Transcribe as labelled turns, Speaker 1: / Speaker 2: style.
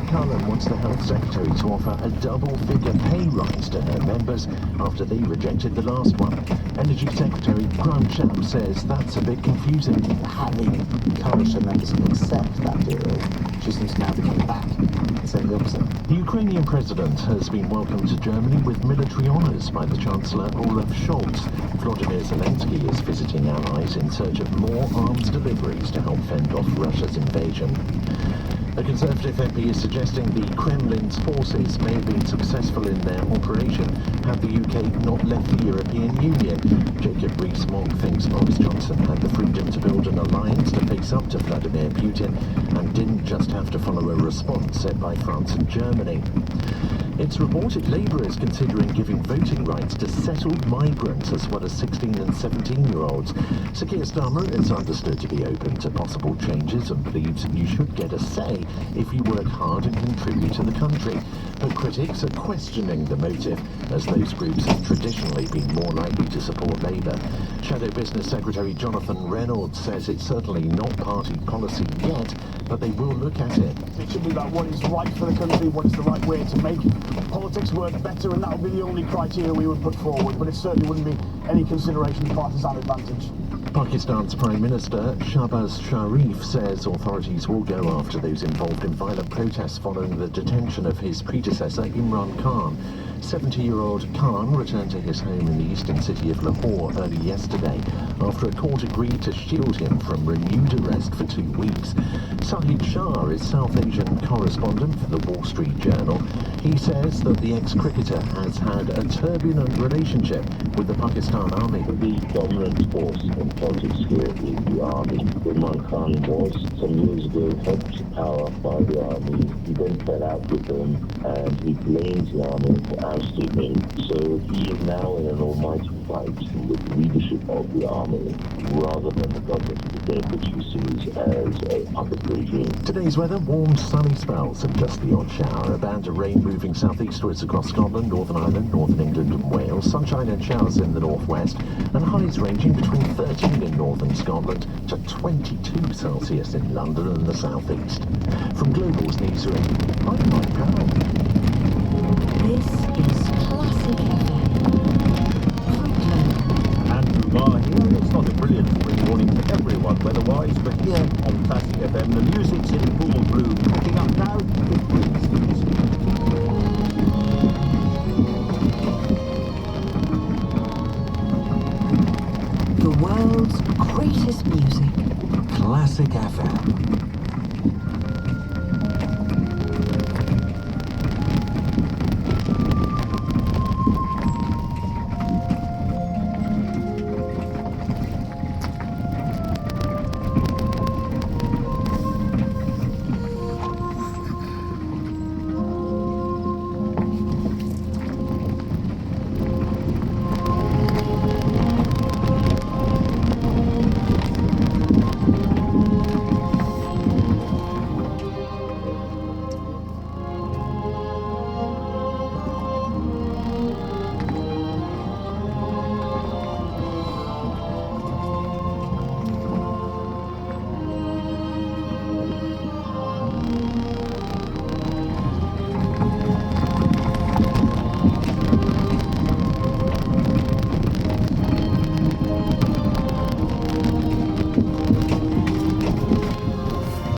Speaker 1: Cullen wants the Health Secretary to offer a double-figure pay rise to her members after they rejected the last one. Energy Secretary Grant Shapps says that's a bit confusing.
Speaker 2: Having encouraged her members to accept that deal, she seems now to come back and say the opposite.
Speaker 1: The Ukrainian president has been welcomed to Germany with military honours by the Chancellor Olaf Scholz. Volodymyr Zelensky is visiting allies in search of more arms deliveries to help fend off Russia's invasion. A Conservative MP is suggesting the Kremlin's forces may have been successful in their operation had the UK not left the European Union. Jacob Rees-Mogg thinks Boris Johnson had the freedom to build an alliance to face up to Vladimir Putin and didn't just have to follow a response set by France and Germany. It's reported Labour is considering giving voting rights to settled migrants as well as 16 and 17-year-olds. Sir Keir Starmer is understood to be open to possible changes and believes you should get a say if you work hard and contribute to the country. But critics are questioning the motive, as those groups have traditionally been more likely to support Labour. Shadow Business Secretary Jonathan Reynolds says it's certainly not party policy yet, but they will look at it.
Speaker 3: It should be about what is right for the country, what is the right way to make politics work better, and that would be the only criteria we would put forward, but it certainly wouldn't be any consideration of partisan advantage.
Speaker 1: Pakistan's Prime Minister Shahbaz Sharif says authorities will go after those involved in violent protests following the detention of his predecessor Imran Khan. 70-year-old Khan returned to his home in the eastern city of Lahore early yesterday after a court agreed to shield him from renewed arrest for 2 weeks. Sahid Shah is South Asian correspondent for the Wall Street Journal. He says that the ex-cricketer has had a turbulent relationship with the Pakistan army.
Speaker 4: The dominant force in politics here is the army. Imran Khan was, some years ago, helped to power by the army. He then fell out with them and he blamed the army for ousting him. So he is now in an almighty fight with the leadership of the army rather than the government today, which he sees as a puppet regime.
Speaker 1: Today's weather, warm sunny spells and just the odd shower. A band of rain moving southeastwards across Scotland, Northern Ireland, Northern England and Wales. Sunshine and showers in the northwest and highs ranging between 13 in northern Scotland to 22 Celsius in London and the southeast. From Global's newsroom, I'm Mike Powell.
Speaker 5: This is Classic FM.
Speaker 6: Andrew Marr here. It's not a brilliant spring morning for everyone weather-wise, but here on Classic FM, the music's in full bloom. Picking up now, it brings the music.
Speaker 5: The world's greatest music.
Speaker 7: Classic FM.